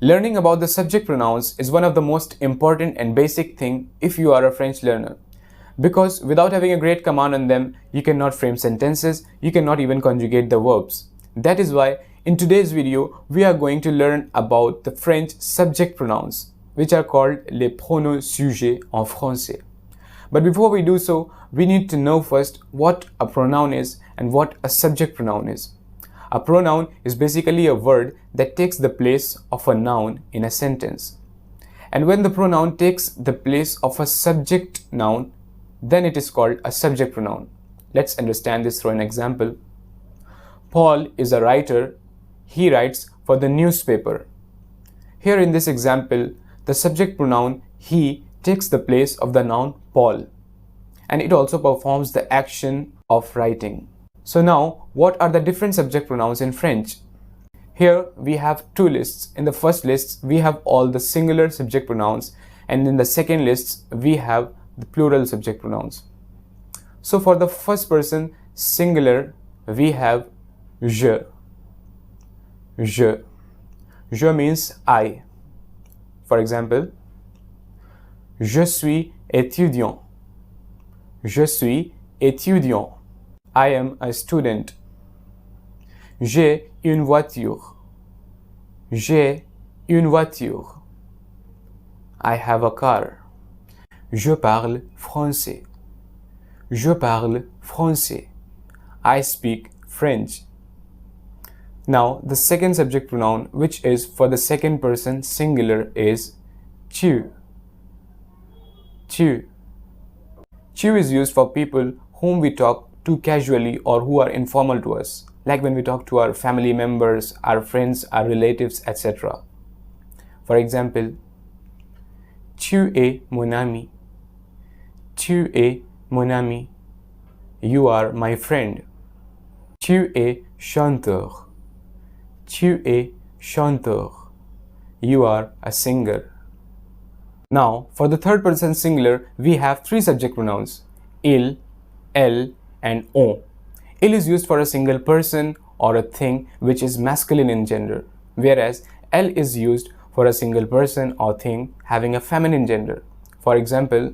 Learning about the subject pronouns is one of the most important and basic thing if you are a French learner. Because without having a great command on them, you cannot frame sentences, you cannot even conjugate the verbs. That is why in today's video, we are going to learn about the French subject pronouns, which are called les pronoms sujets en français. But before we do so, we need to know first what a pronoun is and what a subject pronoun is. A pronoun is basically a word that takes the place of a noun in a sentence. And when the pronoun takes the place of a subject noun, then it is called a subject pronoun. Let's understand this through an example. Paul is a writer. He writes for the newspaper. Here in this example, the subject pronoun he takes the place of the noun Paul, and it also performs the action of writing. So now, what are the different subject pronouns in French? Here we have two lists. In the first list, we have all the singular subject pronouns, and in the second list, we have the plural subject pronouns. So for the first person singular, we have je. Je. Je means I. For example, je suis étudiant. Je suis étudiant. I am a student. J'ai une voiture. J'ai une voiture. I have a car. Je parle français. Je parle français. I speak French. Now, the second subject pronoun, which is for the second person singular, is tu. Tu. Tu is used for people whom we talk to casually or who are informal to us, like when we talk to our family members, our friends, our relatives, etc. For example, tu es mon ami. Tu es mon ami. You are my friend. Tu es chanteur. Tu es chanteur. You are a singer. Now, for the third person singular, we have three subject pronouns, il, elle, and on. Il is used for a single person or a thing which is masculine in gender, whereas elle is used for a single person or thing having a feminine gender. For example,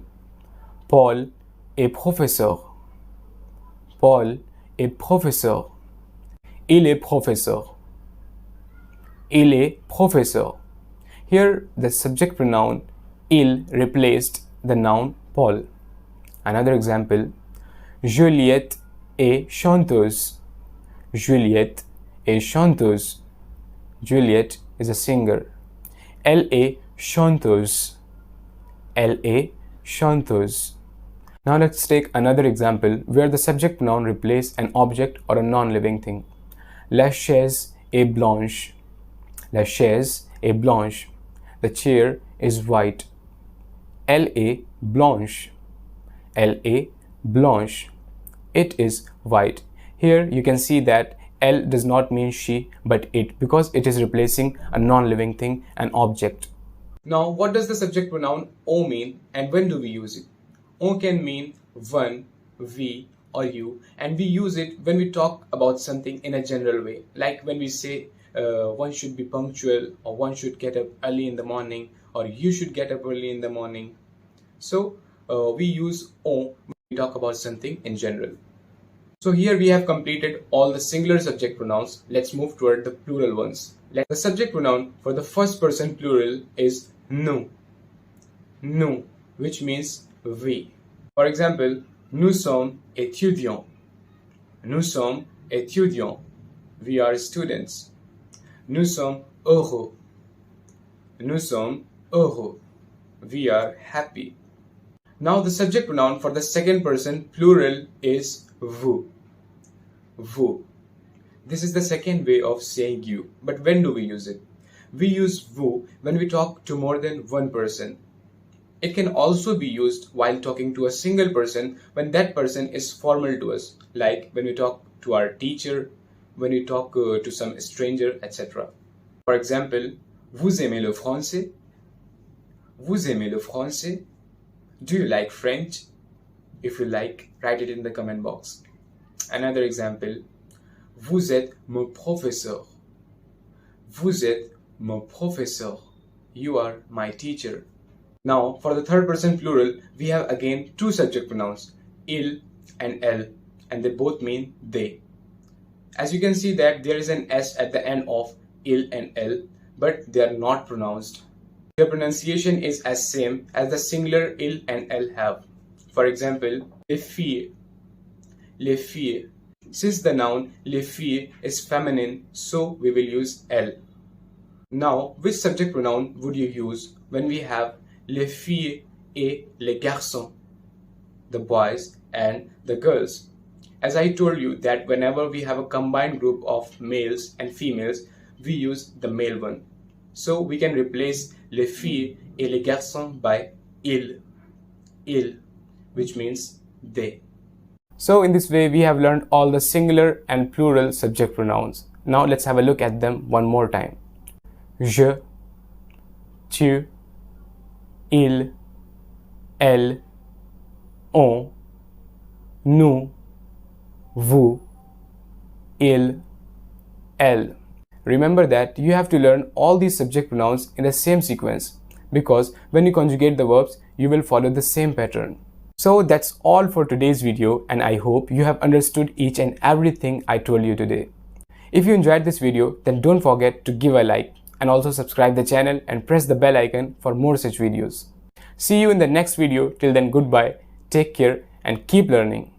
Paul est professeur. Paul est professeur. Il est professeur. Il est professeur. Here, the subject pronoun il replaced the noun Paul. Another example, Juliette est chanteuse. Juliette est chanteuse. Juliette is a singer. Elle est chanteuse. Elle est chanteuse. Now let's take another example where the subject pronoun replaces an object or a non-living thing. La chaise est blanche. La chaise est blanche. The chair is white. Elle est blanche. Elle est blanche. It is white. Here you can see that elle does not mean she but it, because it is replacing a non-living thing, an object. Now, what does the subject pronoun on mean and when do we use it? On can mean one, we, or you, and we use it when we talk about something in a general way, like when we say one should be punctual, or one should get up early in the morning, or you should get up early in the morning. So we use on when we talk about something in general. So here we have completed all the singular subject pronouns. Let's move toward the plural ones. The subject pronoun for the first person plural is nous. Nous, which means we. For example, nous sommes étudiants. Nous sommes étudiants. We are students. Nous sommes heureux. Nous sommes heureux. We are happy. Now the subject pronoun for the second person plural is vous. Vous. This is the second way of saying you. But when do we use it? We use vous when we talk to more than one person. It can also be used while talking to a single person when that person is formal to us, like when we talk to our teacher, when we talk to some stranger, etc. For example, vous aimez le français? Vous aimez le français? Do you like French? If you like, write it in the comment box. Another example, vous êtes mon professeur. Vous êtes mon professeur. You are my teacher. Now, for the third person plural, we have again two subject pronouns, il and elle, and they both mean they. As you can see that there is an S at the end of il and elle, but they are not pronounced. Their pronunciation is as same as the singular il and elle have. For example, les filles, les filles. Since the noun les filles is feminine, so we will use elle. Now, which subject pronoun would you use when we have les filles et les garçons, the boys and the girls? As I told you that whenever we have a combined group of males and females, we use the male one. So we can replace les filles et les garçons by il, which means they. So in this way, we have learned all the singular and plural subject pronouns. Now let's have a look at them one more time. Je, tu, il, elle, on, nous, vous, il, elle. Remember that you have to learn all these subject pronouns in the same sequence, because when you conjugate the verbs, you will follow the same pattern. So that's all for today's video, and I hope you have understood each and everything I told you today. If you enjoyed this video, then don't forget to give a like and also subscribe the channel and press the bell icon for more such videos. See you in the next video. Till then, goodbye, take care and keep learning.